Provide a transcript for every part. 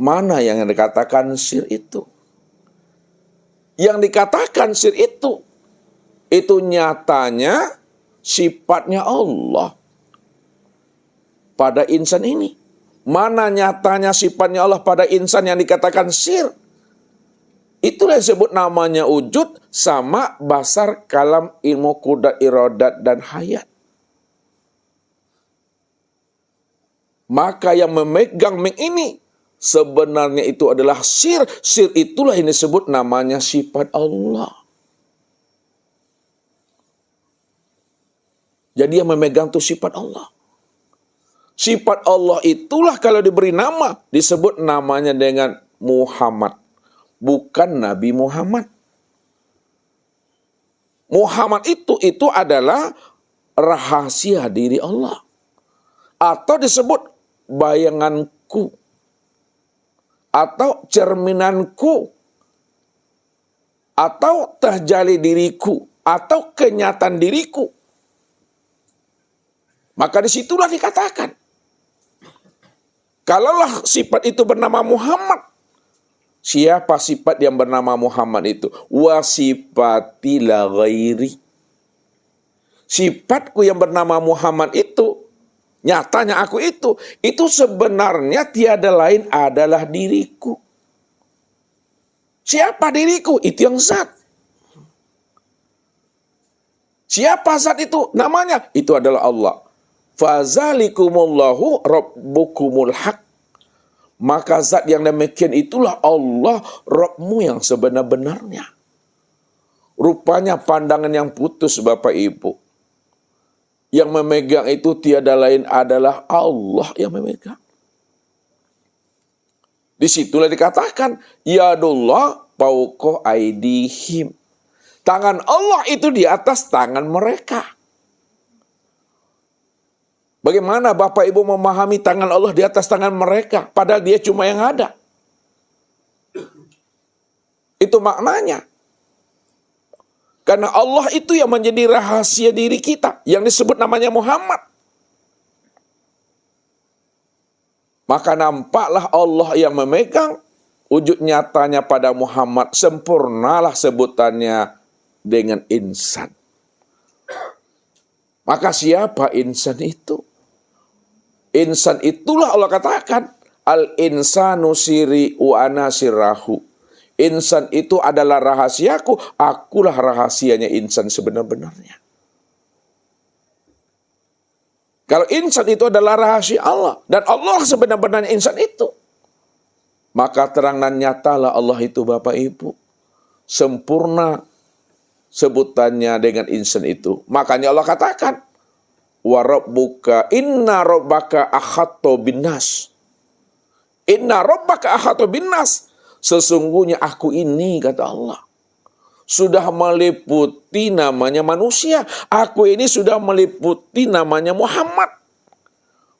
Mana yang dikatakan sir itu? Yang dikatakan sir itu nyatanya sifatnya Allah pada insan ini. Mana nyatanya sifatnya Allah pada insan yang dikatakan sir? Itulah yang disebut namanya wujud, sama, basar, kalam, ilmu, qudrat, iradat, dan hayat. Maka yang memegang mik ini sebenarnya itu adalah sir. Sir itulah yang disebut namanya sifat Allah. Jadi yang memegang itu sifat Allah. Sifat Allah itulah kalau diberi nama disebut namanya dengan Muhammad. Bukan Nabi Muhammad. Muhammad itu adalah rahasia diri Allah. Atau disebut bayanganku. Atau cerminanku. Atau terjali diriku. Atau kenyataan diriku. Maka disitulah dikatakan. Kalaulah sifat itu bernama Muhammad. Siapa sifat yang bernama Muhammad itu? Wa sifati la ghairi. Sifatku yang bernama Muhammad itu, nyatanya aku itu sebenarnya tiada lain adalah diriku. Siapa diriku? Itu yang zat. Siapa zat itu? Namanya? Itu adalah Allah. Fazalikumullahu rabbukumul haq. Maka zat yang demikian itulah Allah, Rabbmu yang sebenar-benarnya. Rupanya pandangan yang putus Bapak Ibu. Yang memegang itu tiada lain adalah Allah yang memegang. Disitulah dikatakan, Yadullah fawqa aydihim. Tangan Allah itu di atas tangan mereka. Bagaimana Bapak Ibu memahami tangan Allah di atas tangan mereka, padahal dia cuma yang ada? Itu maknanya. Karena Allah itu yang menjadi rahasia diri kita, yang disebut namanya Muhammad. Maka nampaklah Allah yang memegang wujud nyatanya pada Muhammad. Sempurnalah sebutannya dengan insan. Maka siapa insan itu? Insan itulah Allah katakan, al-insanu siri wa ana sirrahu. Insan itu adalah rahasiaku, akulah rahasianya insan sebenar-benarnya. Kalau insan itu adalah rahasia Allah, dan Allah sebenar-benarnya insan itu, maka terang dan nyatalah Allah itu Bapak Ibu. Sempurna sebutannya dengan insan itu. Makanya Allah katakan, wa rabbuka inna rabbaka ahatto binnas. Inna rabbaka ahatto binnas. Sesungguhnya aku ini, kata Allah, sudah meliputi namanya manusia. Aku ini sudah meliputi namanya Muhammad.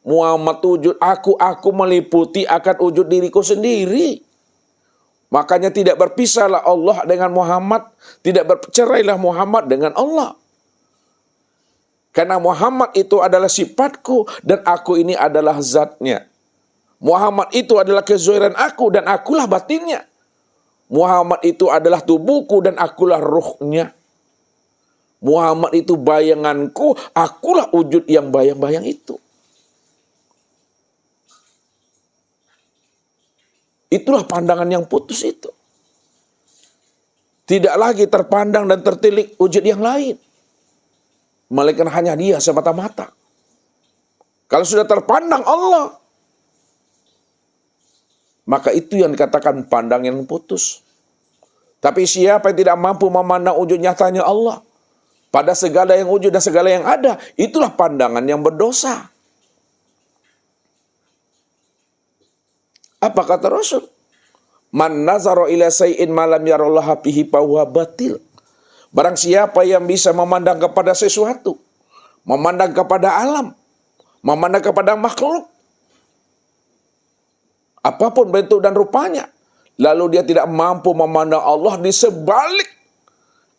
Muhammad wujud aku meliputi akan wujud diriku sendiri. Makanya tidak berpisahlah Allah dengan Muhammad. Tidak bercerailah Muhammad dengan Allah. Karena Muhammad itu adalah sifatku dan aku ini adalah zatnya. Muhammad itu adalah kezahiran aku dan akulah batinnya. Muhammad itu adalah tubuhku dan akulah ruhnya. Muhammad itu bayanganku, akulah wujud yang bayang-bayang itu. Itulah pandangan yang putus itu. Tidak lagi terpandang dan tertilik wujud yang lain. Melainkan hanya dia semata-mata. Kalau sudah terpandang Allah, maka itu yang dikatakan pandang yang putus. Tapi siapa yang tidak mampu memandang wujud nyatanya Allah pada segala yang wujud dan segala yang ada, itulah pandangan yang berdosa. Apa kata Rasul? Man nazara ila say'in ma lam yarallaha fihi fa huwa batil. Barang siapa yang bisa memandang kepada sesuatu, memandang kepada alam, memandang kepada makhluk, apapun bentuk dan rupanya, lalu dia tidak mampu memandang Allah di sebalik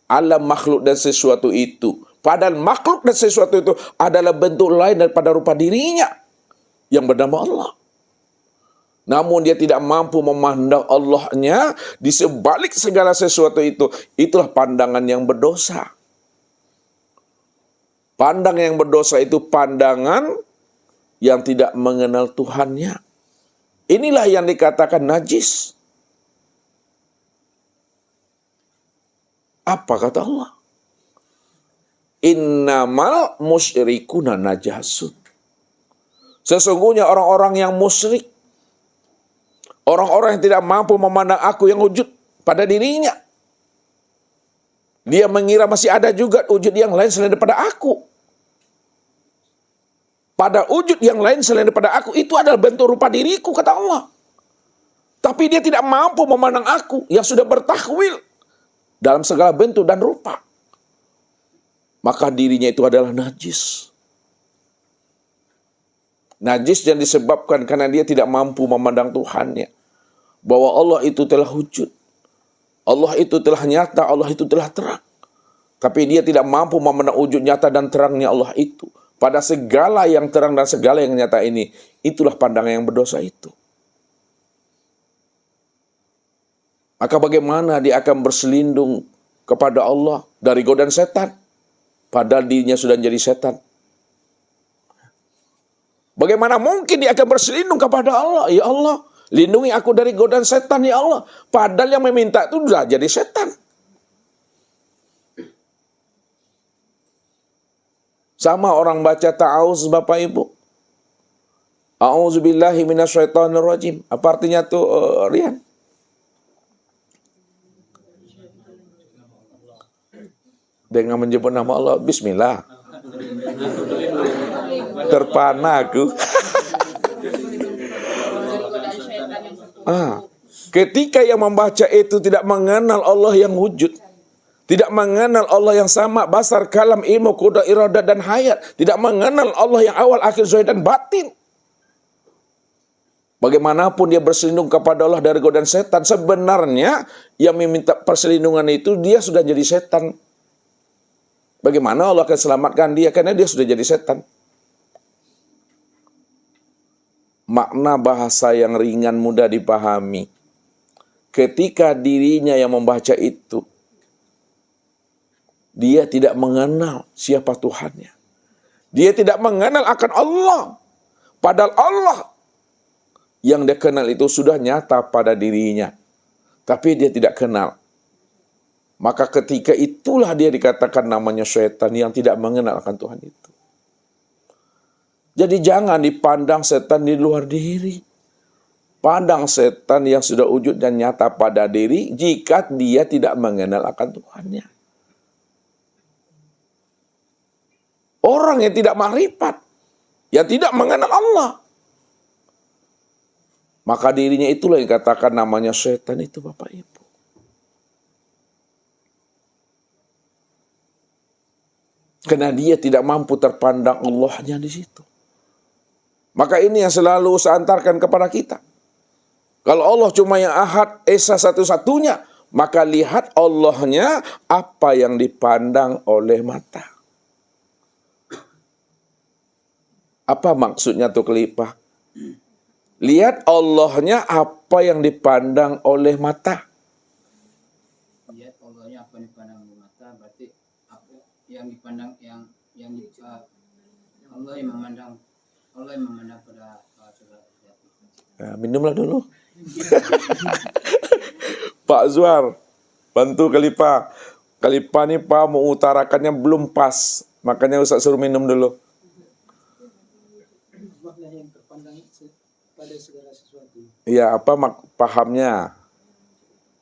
alam makhluk dan sesuatu itu. Padahal makhluk dan sesuatu itu adalah bentuk lain daripada rupa dirinya yang bernama Allah. namun dia tidak mampu memandang Allahnya di sebalik segala sesuatu itu. Itulah pandangan yang berdosa. Pandangan yang berdosa itu pandangan yang tidak mengenal Tuhannya. Inilah yang dikatakan najis. Apa kata Allah? Innamal musyrikuna najasun. Sesungguhnya orang-orang yang musyrik, orang-orang yang tidak mampu memandang aku yang wujud pada dirinya, dia mengira masih ada juga wujud yang lain selain daripada aku. Pada wujud yang lain selain daripada aku, itu adalah bentuk rupa diriku, kata Allah. Tapi dia tidak mampu memandang aku yang sudah bertakwil dalam segala bentuk dan rupa. Maka dirinya itu adalah najis. Najis yang disebabkan karena dia tidak mampu memandang Tuhannya. Bahwa Allah itu telah wujud. Allah itu telah nyata, Allah itu telah terang. Tapi dia tidak mampu memandang wujud nyata dan terangnya Allah itu. Pada segala yang terang dan segala yang nyata ini. Itulah pandangan yang berdosa itu. Maka bagaimana dia akan berselindung kepada Allah dari godaan setan? Padahal dirinya sudah menjadi setan. Bagaimana mungkin dia akan berselindung kepada Allah? Ya Allah, lindungi aku dari godaan setan, ya Allah. Padahal yang meminta itu sudah jadi setan. Sama orang baca ta'awuz, Bapak Ibu. A'udzubillahi minasyaitonirrajim. Apa artinya tuh, Rian? Dengan menyebut nama Allah, bismillah. Terpana aku. Ketika yang membaca itu tidak mengenal Allah yang wujud, tidak mengenal Allah yang sama, basar, kalam, ilmu, qudra, iradah, dan hayat, tidak mengenal Allah yang awal, akhir, zahir, dan batin. Bagaimanapun dia berselindung kepada Allah dari godaan setan, sebenarnya yang meminta perselindungan itu dia sudah jadi setan. Bagaimana Allah akan selamatkan dia? Karena dia sudah jadi setan. Makna bahasa yang ringan mudah dipahami. Ketika dirinya yang membaca itu, dia tidak mengenal siapa Tuhannya. Dia tidak mengenal akan Allah. Padahal Allah yang dia kenal itu sudah nyata pada dirinya. Tapi dia tidak kenal. Maka ketika itulah dia dikatakan namanya setan yang tidak mengenal akan Tuhan itu. Jadi jangan dipandang setan di luar diri. Pandang setan yang sudah wujud dan nyata pada diri jika dia tidak mengenal akan Tuhannya. Orang yang tidak makrifat, yang tidak mengenal Allah, maka dirinya itulah yang dikatakan namanya setan itu, Bapak Ibu. Karena dia tidak mampu terpandang Allahnya di situ. Maka ini yang selalu saya antarkan kepada kita. Kalau Allah cuma yang Ahad, Esa satu-satunya, maka lihat Allahnya apa yang dipandang oleh mata. Apa maksudnya tuh kelipah? Lihat Allahnya apa yang dipandang oleh mata. Lihat Allahnya apa yang dipandang oleh mata, berarti apa yang dipandang Allah yang memandang pada segala sesuatu. Nah, minumlah dulu. Pak Zuar, bantu Kalipah. Kalipah nih Pak mau utarakannya belum pas, makanya Ustaz suruh minum dulu. Makna yang terpandang pada segala sesuatu. Iya, apa pahamnya?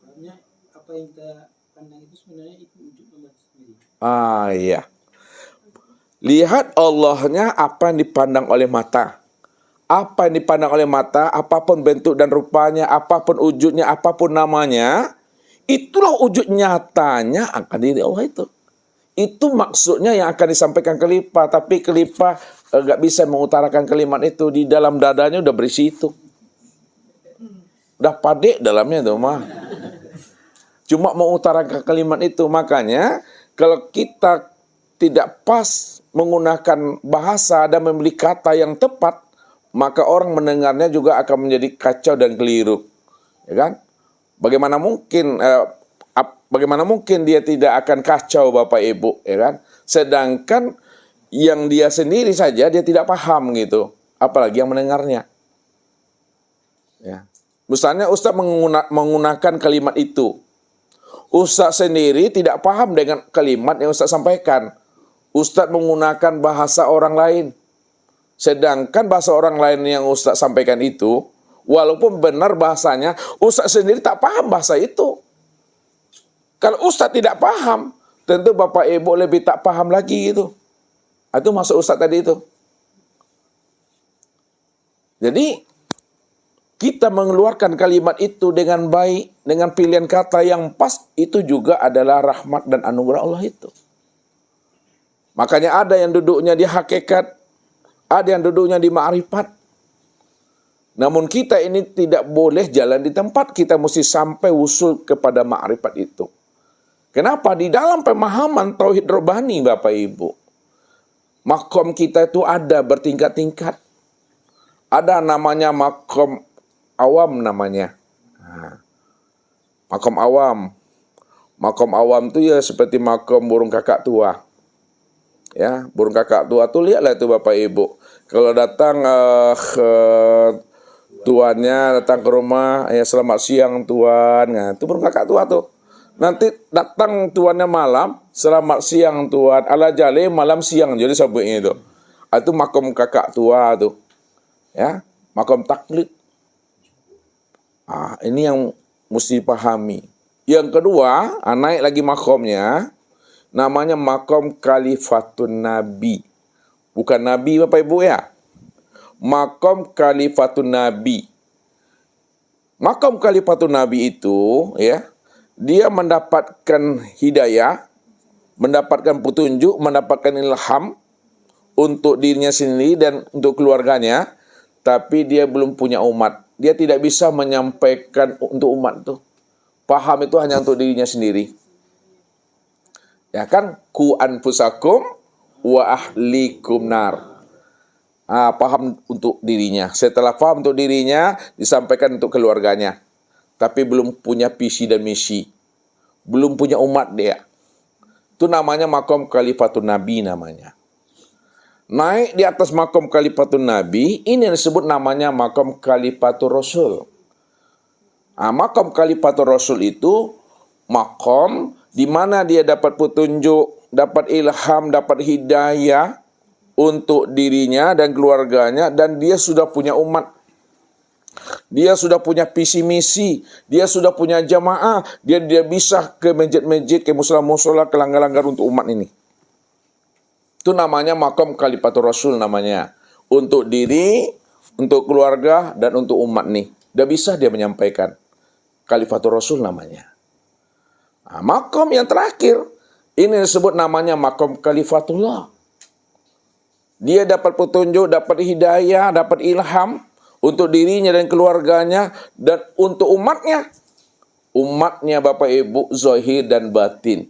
Pahamnya apa yang kita pandang itu sebenarnya itu wujud Allah sendiri. Iya. Lihat Allahnya apa yang dipandang oleh mata. Apa yang dipandang oleh mata, apapun bentuk dan rupanya, apapun wujudnya, apapun namanya, itulah wujud nyatanya akan diri Allah itu. Itu maksudnya yang akan disampaikan Kalipah, tapi Kalipah gak bisa mengutarakan kalimat itu, di dalam dadanya udah berisi itu. Udah padek dalamnya tuh mah. Cuma mengutarakan kalimat itu, makanya kalau kita tidak pas menggunakan bahasa dan memilih kata yang tepat, maka orang mendengarnya juga akan menjadi kacau dan keliru. Ya kan? Bagaimana mungkin dia tidak akan kacau Bapak Ibu, ya kan? Sedangkan yang dia sendiri saja dia tidak paham gitu, apalagi yang mendengarnya. Ya. Misalnya Ustaz menggunakan kalimat itu. Ustaz sendiri tidak paham dengan kalimat yang Ustaz sampaikan. Ustaz menggunakan bahasa orang lain. Sedangkan bahasa orang lain yang Ustaz sampaikan itu, walaupun benar bahasanya, Ustaz sendiri tak paham bahasa itu. Kalau Ustaz tidak paham, tentu Bapak Ibu lebih tak paham lagi gitu. Itu maksud Ustaz tadi itu. Jadi, kita mengeluarkan kalimat itu dengan baik, dengan pilihan kata yang pas, itu juga adalah rahmat dan anugerah Allah itu. Makanya ada yang duduknya di hakikat, ada yang duduknya di ma'rifat. Namun kita ini tidak boleh jalan di tempat, kita mesti sampai usul kepada ma'rifat itu. Kenapa? Di dalam pemahaman tauhid robani Bapak Ibu, makom kita itu ada bertingkat-tingkat. Ada namanya makom awam namanya. Makom awam. Makom awam itu ya seperti makom burung kakak tua. Ya, burung kakak tua tuh lihatlah itu Bapak Ibu. Kalau datang tuannya datang ke rumah, ya selamat siang tuan. Nah, itu burung kakak tua tuh. Nanti datang tuannya malam, selamat siang tuan. Ala jale malam siang. Jadi sebutnya itu. Itu makom kakak tua tuh. Ya, makom taklid. Ini yang mesti dipahami. Yang kedua, naik lagi makomnya, namanya makom kalifatun nabi. Bukan nabi Bapak Ibu ya. Makom kalifatun nabi. Makom kalifatun nabi itu ya, dia mendapatkan hidayah, mendapatkan petunjuk, mendapatkan ilham untuk dirinya sendiri dan untuk keluarganya, tapi dia belum punya umat. Dia tidak bisa menyampaikan untuk umat itu. Paham itu hanya untuk dirinya sendiri. Ya kan? Ku anfusakum wa ahlikum nar. Paham untuk dirinya. Setelah paham untuk dirinya, disampaikan untuk keluarganya. Tapi belum punya visi dan misi. Belum punya umat dia. Itu namanya makom kalifatun nabi namanya. Naik di atas makom kalifatun nabi, ini yang disebut namanya makom kalifatur rasul. Makom kalifatur rasul itu makom di mana dia dapat petunjuk, dapat ilham, dapat hidayah untuk dirinya dan keluarganya, dan dia sudah punya umat. Dia sudah punya visi misi, dia sudah punya jamaah, dia bisa ke masjid-masjid, ke musala-musala, ke langgar-langgar untuk umat ini. Itu namanya makom kalifatur rasul namanya. Untuk diri, untuk keluarga, dan untuk umat nih. Udah bisa dia menyampaikan. Kalifatur rasul namanya. Makom yang terakhir, ini disebut namanya makom kalifatullah. Dia dapat petunjuk, dapat hidayah, dapat ilham untuk dirinya dan keluarganya, dan untuk umatnya. Umatnya Bapak Ibu, zahir dan batin.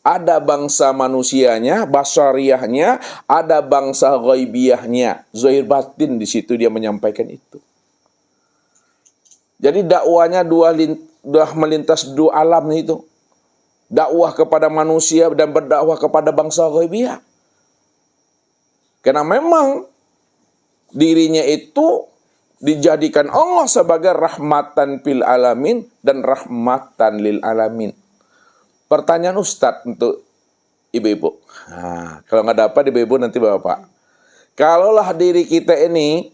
Ada bangsa manusianya, basariyahnya, ada bangsa ghaibiyahnya. Zahir batin di situ dia menyampaikan itu. Jadi dakwanya dua melintas dua alam itu. Dakwah kepada manusia dan berdakwah kepada bangsa ghaibiyah. Karena memang dirinya itu dijadikan Allah sebagai rahmatan fil alamin dan rahmatan lil alamin. Pertanyaan Ustadz untuk ibu-ibu. Kalau nggak dapat ibu-ibu nanti bapak. Kalaulah diri kita ini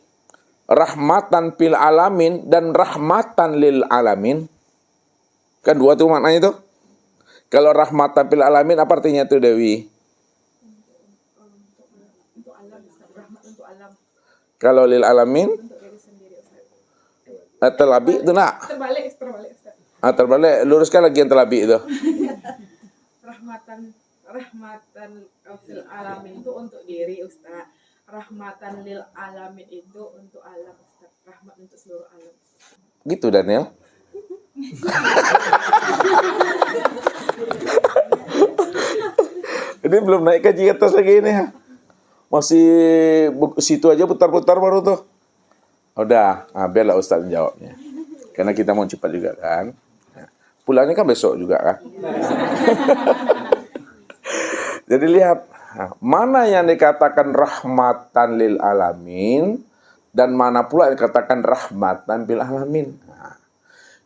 rahmatan fil alamin dan rahmatan lil alamin, kan dua tuh maknanya tuh. Kalau rahmatan fil alamin apa artinya tuh Dewi? Untuk alam, rahmat untuk alam. Kalau lil alamin? Untuk diri sendiri, Ustaz. Terlebih itu nak? Terbalik Ustaz. Terbalik, luruskan lagi yang terlebih itu. Rahmatan fil alamin itu untuk diri Ustaz. Rahmatan lil alamin itu untuk alam Ustaz. Rahmat untuk seluruh alam. Gitu Daniel. Ini belum naik kaji atas lagi ini ya. Masih situ aja putar-putar baru tuh. Udah, biarlah Ustaz menjawabnya. Karena kita mau cepat juga kan. Pulangnya kan besok juga kan. Jadi lihat, mana yang dikatakan rahmatan lil alamin dan mana pula yang dikatakan rahmatan bil alamin.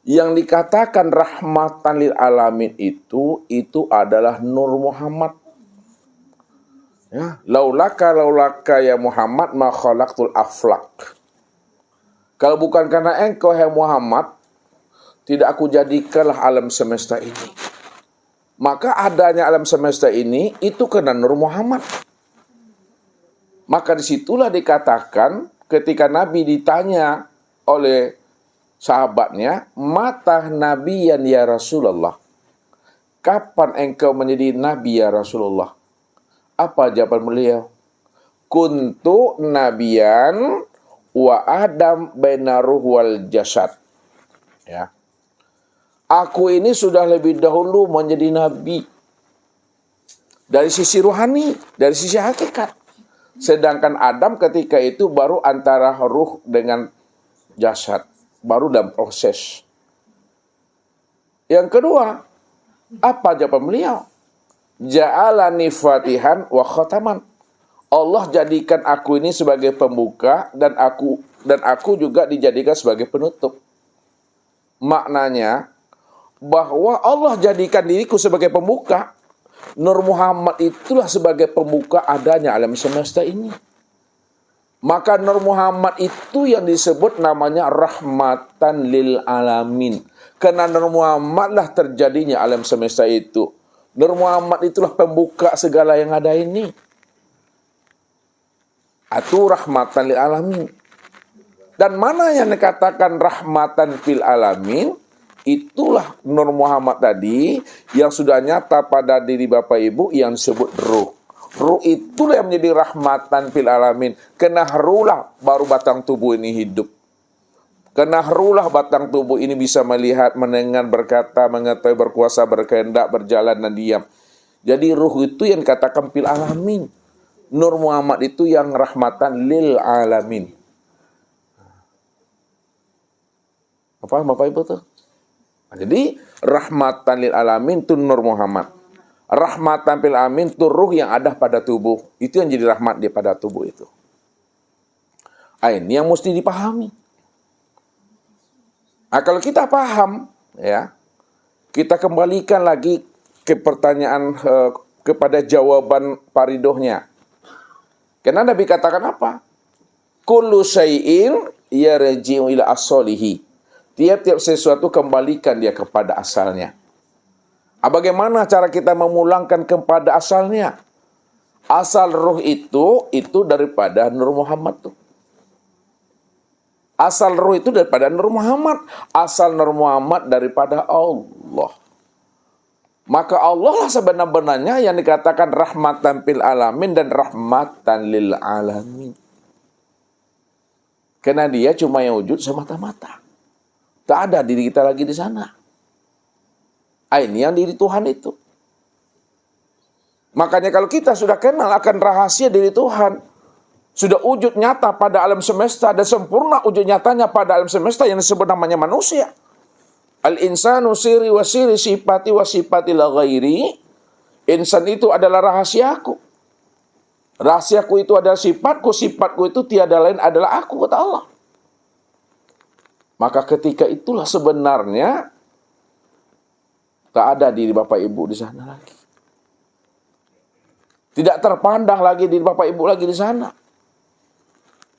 Yang dikatakan rahmatan lil alamin itu adalah Nur Muhammad. Ya, laulaka ya Muhammad ma khalaqtul aflaq. Kalau bukan karena engkau hai Muhammad, tidak aku jadikanlah alam semesta ini. Maka adanya alam semesta ini itu karena Nur Muhammad. Maka disitulah dikatakan ketika Nabi ditanya oleh sahabatnya, mata nabiyan ya Rasulullah. Kapan engkau menjadi nabi ya Rasulullah? Apa jawaban beliau? Kuntu nabiyan wa Adam baina ruh wal jasad. Ya. Aku ini sudah lebih dahulu menjadi nabi. Dari sisi ruhani, dari sisi hakikat. Sedangkan Adam ketika itu baru antara ruh dengan jasad. Baru dalam proses. Yang kedua, apa jawaban beliau? Ja'alani fatihan wa khataman. Allah jadikan aku ini sebagai pembuka dan aku juga dijadikan sebagai penutup. Maknanya bahwa Allah jadikan diriku sebagai pembuka, Nur Muhammad itulah sebagai pembuka adanya alam semesta ini. Maka Nur Muhammad itu yang disebut namanya rahmatan lil alamin. Karena Nur Muhammad lah terjadinya alam semesta itu. Nur Muhammad itulah pembuka segala yang ada ini. Itu rahmatan lil alamin. Dan mana yang dikatakan rahmatan fil alamin, itulah Nur Muhammad tadi yang sudah nyata pada diri Bapak Ibu yang disebut ruh. Ruh itulah yang menjadi rahmatan fil alamin. Kena ruhlah baru batang tubuh ini hidup. Kena ruhlah batang tubuh ini bisa melihat, mendengar, berkata, mengetahui, berkuasa, berkehendak, berjalan dan diam. Jadi ruh itu yang dikatakan fil alamin. Nur Muhammad itu yang rahmatan lil alamin. Apa Bapak Ibu tuh? Jadi rahmatan lil alamin itu Nur Muhammad. Rahmatan fil alamin itu ruh yang ada pada tubuh. Itu yang jadi rahmat dia pada tubuh itu. Ini yang mesti dipahami. Nah, kalau kita paham, ya, kita kembalikan lagi ke pertanyaan kepada jawaban paridohnya. Karena Nabi katakan apa? Kullu syai'in yarji'u ila as-solihi. Tiap-tiap sesuatu kembalikan dia kepada asalnya. Bagaimana cara kita memulangkan kepada asalnya? Asal ruh itu daripada Nur Muhammad tuh. Asal ruh itu daripada Nur Muhammad. Asal Nur Muhammad daripada Allah. Maka Allah lah sebenar-benarnya yang dikatakan rahmatan fil alamin dan rahmatan lil alamin. Karena dia cuma yang wujud semata-mata. Tak ada diri kita lagi di sana. Ini yang diri Tuhan itu. Makanya kalau kita sudah kenal akan rahasia diri Tuhan, sudah wujud nyata pada alam semesta dan sempurna wujud nyatanya pada alam semesta yang disebut namanya manusia. Al-insanu siri wa siri sifati wa sifati la ghairi. Insan itu adalah rahasiaku. Rahasiaku itu adalah sifatku, sifatku itu tiada lain adalah aku, kata Allah. Maka ketika itulah sebenarnya tak ada diri Bapak Ibu di sana lagi. Tidak terpandang lagi diri Bapak Ibu lagi di sana.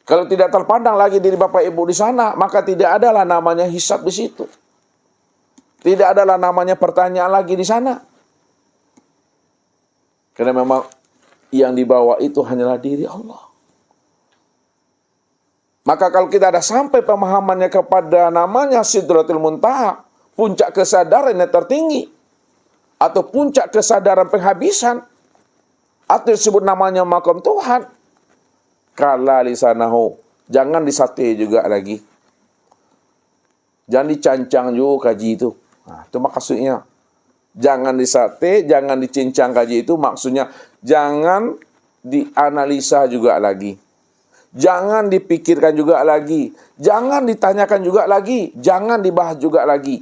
Kalau tidak terpandang lagi diri Bapak Ibu di sana, maka tidak adalah namanya hisab di situ. Tidak adalah namanya pertanyaan lagi di sana. Karena memang yang dibawa itu hanyalah diri Allah. Maka kalau kita ada sampai pemahamannya kepada namanya Sidratul Muntaha, puncak kesadaran yang tertinggi, atau puncak kesadaran penghabisan, atau disebut namanya makam Tuhan, kala lisanahu, jangan disate juga lagi. Jangan dicancang juga kaji itu. Nah, itu maksudnya. Jangan disate, jangan dicincang kaji itu maksudnya. Jangan dianalisa juga lagi. Jangan dipikirkan juga lagi. Jangan ditanyakan juga lagi. Jangan dibahas juga lagi.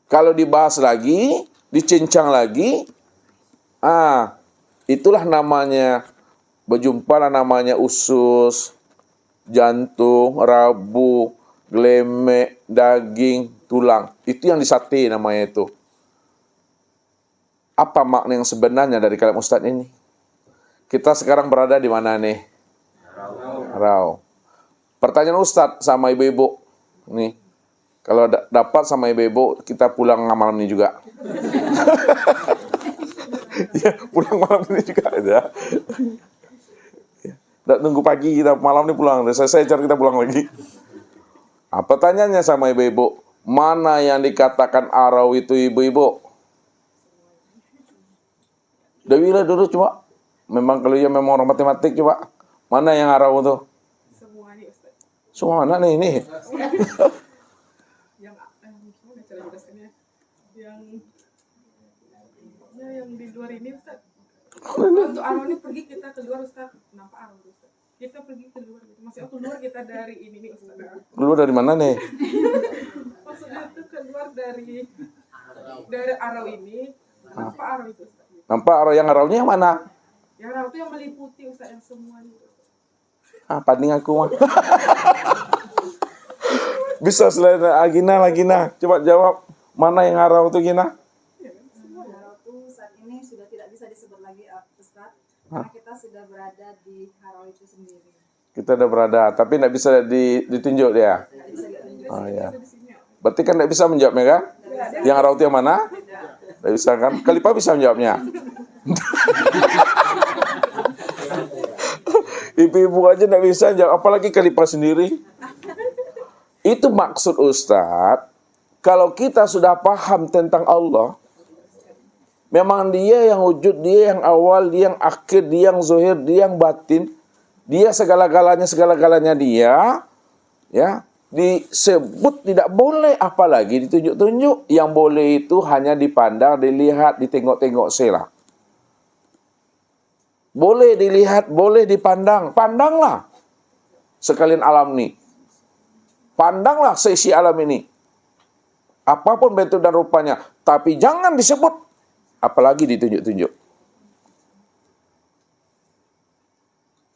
Kalau dibahas lagi, dicincang lagi, itulah namanya, berjumpalah namanya usus, jantung, rabu, gelemek, daging, tulang. Itu yang disate namanya itu. Apa makna yang sebenarnya dari kalam Ustadz ini? Kita sekarang berada di mana nih? Rau. Pertanyaan Ustadz sama ibu-ibu. Nih, kalau dapat sama ibu-ibu, kita pulang malam ini juga. Ya, pulang malam ini juga ya. Nggak tunggu pagi, kita malam ini pulang. Saya cari kita pulang lagi. Pertanyaannya sama ibu-ibu, mana yang dikatakan arau itu ibu-ibu? Dewila dulu coba. Memang kalau ya memang orang matematik coba. Mana yang arau itu? Semuanya Ustaz. Semua mana nih ini? Yang gimana cara jelaskannya? Yang di luar ini Ustaz. Untuk arwah ini pergi kita keluar Ustaz. Kenapa arwah Ustaz? Kita pergi keluar gitu. Maksudnya keluar kita dari ini nih Ustaz. Keluar dari mana nih? Maksudnya itu keluar dari arwah ini. Kenapa arwah itu Ustaz? Nampak arau yang araunya yang mana? Yang arwah itu yang meliputi Ustaz, yang semuanya. Paning aku mah. Bisa selain Gina. Coba jawab. Mana yang arau itu Gina? Harau itu saat ini sudah tidak bisa disebut lagi Ustaz, karena kita sudah berada di harau itu sendiri. Kita udah berada, tapi tidak bisa ditunjuk dia. Tidak bisa ditunjuk. Oh ya. Berarti kan tidak bisa menjawabnya kan? Yang arau itu yang mana? Tidak bisa kan? Khalifah bisa menjawabnya. Ibu-ibu aja tidak bisa jawab, apalagi Khalifah sendiri. Itu maksud Ustadz. Kalau kita sudah paham tentang Allah, memang dia yang wujud, dia yang awal, dia yang akhir, dia yang zahir, dia yang batin, dia segala-galanya dia, ya, disebut tidak boleh, apalagi ditunjuk-tunjuk. Yang boleh itu hanya dipandang, dilihat, ditengok-tengok saja. Boleh dilihat, boleh dipandang, pandanglah sekalian alam ini. Pandanglah seisi alam ini. Apapun bentuk dan rupanya, tapi jangan disebut, apalagi ditunjuk-tunjuk.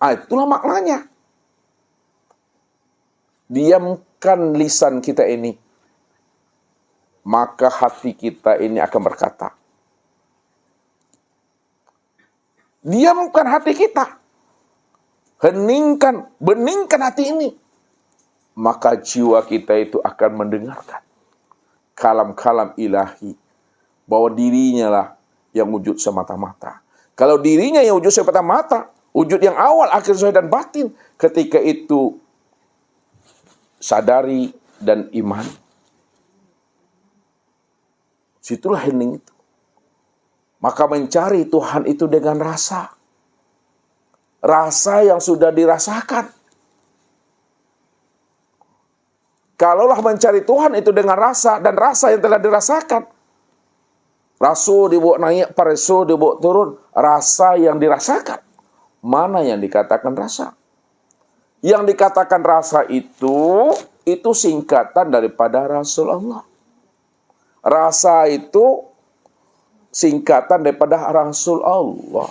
Itulah maknanya. Diamkan lisan kita ini, maka hati kita ini akan berkata. Diamkan hati kita. Beningkan hati ini. Maka jiwa kita itu akan mendengarkan kalam-kalam ilahi. Bahwa dirinya lah yang wujud semata-mata. Kalau dirinya yang wujud semata-mata, wujud yang awal, akhir, zahir, dan batin, ketika itu sadari dan iman. Situlah hening itu. Maka mencari Tuhan itu dengan rasa. Rasa yang sudah dirasakan. Kalaulah mencari Tuhan itu dengan rasa, dan rasa yang telah dirasakan. Rasul dibawa naik, pareso dibawa turun. Rasa yang dirasakan. Mana yang dikatakan rasa? Yang dikatakan rasa itu singkatan daripada Rasulullah. Rasa itu singkatan daripada Rasul Allah.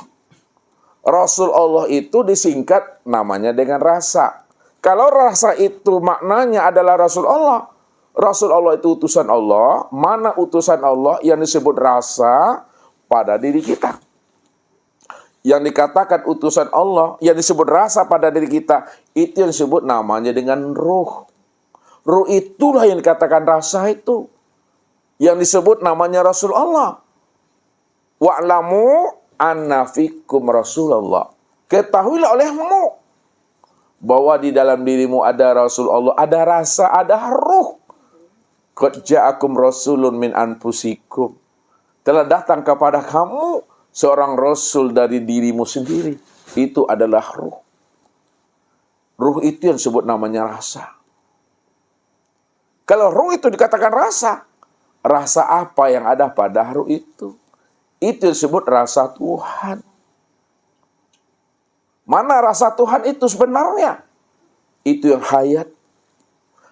Rasul Allah itu disingkat namanya dengan rasa. Kalau rasa itu maknanya adalah Rasul Allah. Rasul Allah itu utusan Allah. Mana utusan Allah yang disebut rasa pada diri kita? Yang dikatakan utusan Allah, yang disebut rasa pada diri kita, itu yang disebut namanya dengan ruh. Ruh itulah yang dikatakan rasa itu. Yang disebut namanya Rasul Allah. Wa'lamu anna fikum Rasulullah. Ketahuilah olehmu bahwa di dalam dirimu ada Rasul Allah, ada rasa, ada ruh. Qad ja'akum rasulun min anfusikum. Telah datang kepada kamu seorang rasul dari dirimu sendiri. Itu adalah ruh. Ruh itu yang disebut namanya rasa. Kalau ruh itu dikatakan rasa, rasa apa yang ada pada ruh itu? Itu disebut rasa Tuhan. Mana rasa Tuhan itu sebenarnya? Itu yang hayat.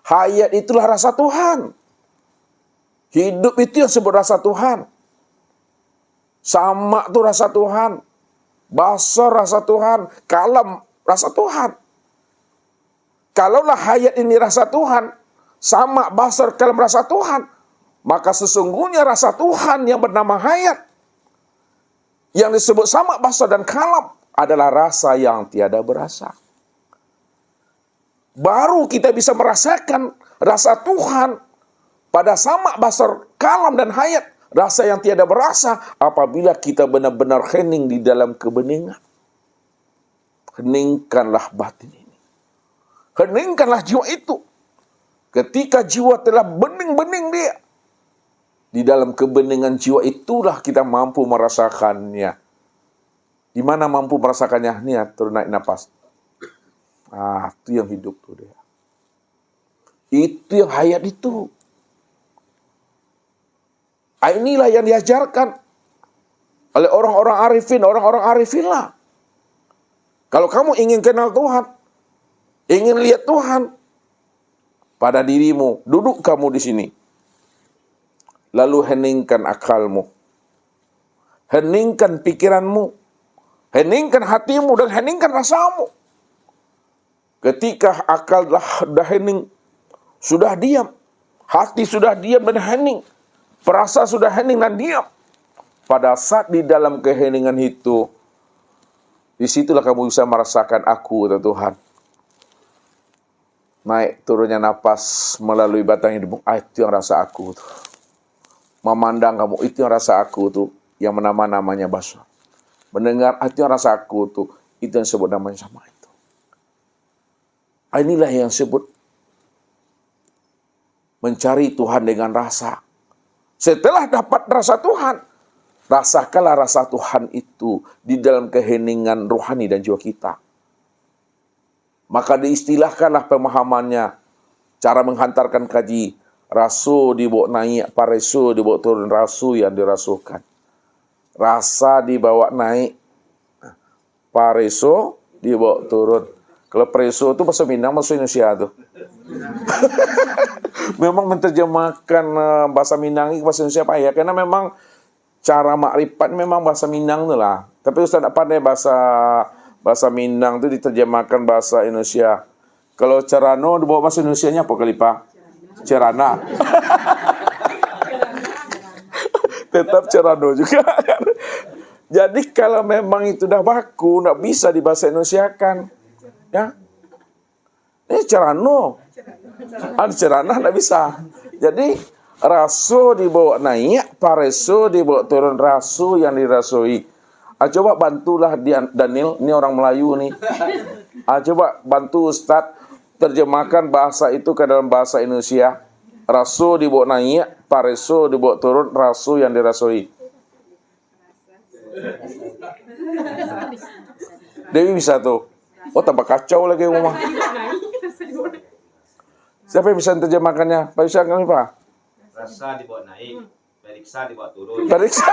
Hayat itulah rasa Tuhan. Hidup itu yang sebut rasa Tuhan. Sama itu rasa Tuhan. Basar rasa Tuhan. Kalam rasa Tuhan. Kalaulah hayat ini rasa Tuhan, sama basar kalam rasa Tuhan, maka sesungguhnya rasa Tuhan yang bernama hayat, yang disebut sama basar dan kalam, adalah rasa yang tiada berasa. Baru kita bisa merasakan rasa Tuhan pada sama basar kalam dan hayat, rasa yang tiada berasa, apabila kita benar-benar hening di dalam kebeningan. Heningkanlah batin ini. Heningkanlah jiwa itu. Ketika jiwa telah bening-bening dia, di dalam kebeningan jiwa itulah kita mampu merasakannya. Di mana mampu merasakannya? Niat, turun naik napas. Itu yang hidup tuh dia. Itu yang hayat itu. Inilah yang diajarkan oleh orang-orang arifin. Orang-orang arifin lah. Kalau kamu ingin kenal Tuhan, ingin lihat Tuhan pada dirimu, duduk kamu di sini. Lalu heningkan akalmu. Heningkan pikiranmu. Heningkan hatimu dan heningkan rasamu. Ketika akal dah hening, sudah diam. Hati sudah diam dan hening. Perasa sudah hening dan diam. Pada saat di dalam keheningan itu, disitulah kamu bisa merasakan aku, kata Tuhan. Naik turunnya napas melalui batang hidupmu, itu yang rasa aku tuh. Memandang kamu, itu yang rasa aku tuh, yang namanya basar. Mendengar, itu yang rasa aku tuh, itu yang sebut namanya sama itu. Inilah yang sebut mencari Tuhan dengan rasa. Setelah dapat rasa Tuhan, rasakanlah rasa Tuhan itu di dalam keheningan rohani dan jiwa kita. Maka diistilahkanlah pemahamannya, cara menghantarkan kaji, rasu dibawa naik, paresu dibawa turun, rasu yang dirasukan. Rasa dibawa naik, paresu dibawa turun. Kalau preso itu bahasa Minang, bahasa Indonesia tuh. Memang menerjemahkan bahasa Minang ke bahasa Indonesia payah, karena memang cara makrifat memang bahasa Minang tuh lah. Tapi Ustaz tak pandai bahasa Minang itu diterjemahkan bahasa Indonesia. Kalau Cerano dibawa bahasa Indonesianya apa kali Pak? Cerana. Tetap Cerano juga. Jadi kalau memang itu dah baku, tak bisa dibahasa Indonesiakan. Ya. Ini Cerano. Cerana tak bisa. Jadi rasu dibawa naik, paresu dibawa turun, rasu yang dirasui. Coba bantulah Daniel, ini orang Melayu nih. Coba bantu Ustadz terjemahkan bahasa itu ke dalam bahasa Indonesia. Rasu dibawa naik, paresu dibawa turun, rasu yang dirasui. Dewi bisa tuh. Oh, tambah kacau lagi rumah. Siapa yang bisa terjemahkannya? Pak bisa kan Pak? Rasa dibawa naik, periksa dibawa turun. Periksa.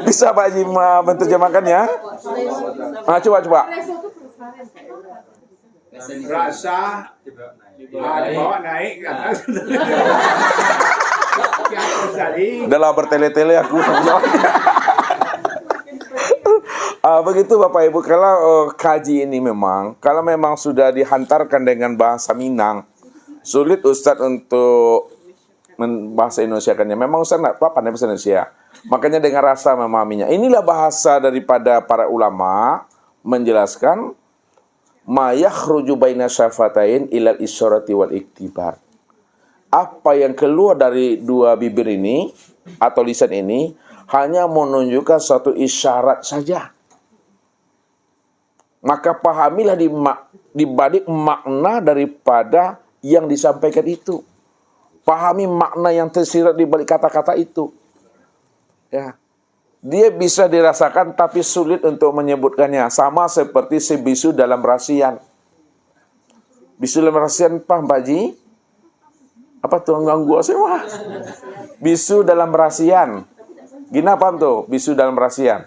Bisa Pak Haji menerjemahkannya? Coba. Rasa dibawa naik ke atas. Udah lah bertele-tele aku. Begitu Bapak Ibu, kalau kaji ini kalau memang sudah dihantarkan dengan bahasa Minang, sulit Ustadz untuk bahasa Indonesiakannya. Memang Ustadz nggak pandai bahasa Indonesia. Makanya dengan rasa memahaminya. Inilah bahasa daripada para ulama menjelaskan ma yakhruju baina syafatain ilal isyarati wal iktibar. Apa yang keluar dari dua bibir ini atau lisan ini hanya menunjukkan suatu isyarat saja. Maka pahamilah di balik makna daripada yang disampaikan itu. Pahami makna yang tersirat di balik kata-kata itu. Ya. Dia bisa dirasakan tapi sulit untuk menyebutkannya. Sama seperti si bisu dalam rasian. Bisu dalam rasian paham Pak Haji? Apa tuh ganggu saya mah? Bisu dalam rasian. Gina paham tuh, bisu dalam rasian.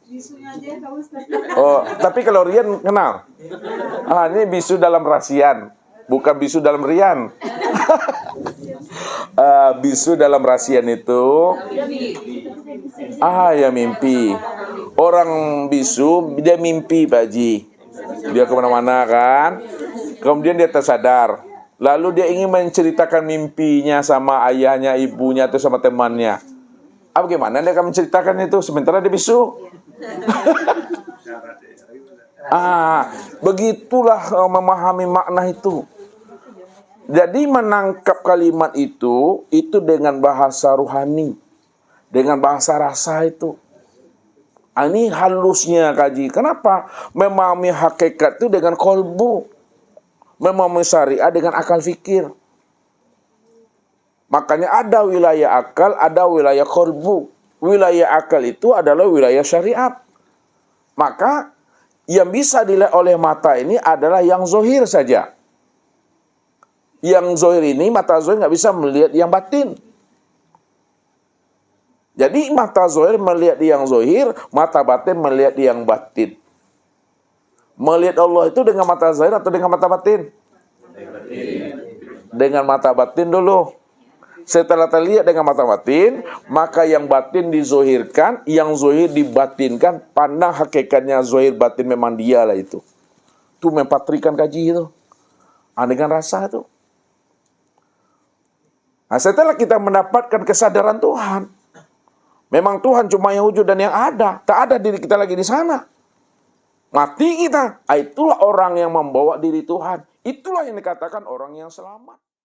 Bisunya aja Pak Ustadz. Oh, tapi kalau Rian kenal? Ini bisu dalam rasian, bukan bisu dalam rian. Bisu dalam rasian itu ya mimpi. Orang bisu dia mimpi Pak Haji. Dia kemana-mana kan. Kemudian dia tersadar. Lalu dia ingin menceritakan mimpinya sama ayahnya, ibunya, atau sama temannya. Bagaimana dia akan menceritakan itu sementara dia bisu? Begitulah memahami makna itu. Jadi menangkap kalimat itu dengan bahasa ruhani, dengan bahasa rasa itu. Ini halusnya kaji. Kenapa? Memahami hakikat itu dengan kolbu, memahami syariat dengan akal fikir. Makanya ada wilayah akal, ada wilayah kolbu. Wilayah akal itu adalah wilayah syariat. Maka yang bisa dilihat oleh mata ini adalah yang zohir saja. Yang zohir ini, mata zohir nggak bisa melihat yang batin. Jadi mata zohir melihat yang zohir, mata batin melihat yang batin. Melihat Allah itu dengan mata zohir atau dengan mata batin? Dengan mata batin dulu. Setelah terlihat dengan mata batin, maka yang batin dizohirkan, yang zohir dibatinkan. Pandang hakikatnya zohir batin memang dialah itu. Itu mempatrikan kaji itu. Dengan rasa itu. Setelah kita mendapatkan kesadaran Tuhan, memang Tuhan cuma yang wujud dan yang ada. Tak ada diri kita lagi di sana. Mati kita. Itulah orang yang membawa diri Tuhan. Itulah yang dikatakan orang yang selamat.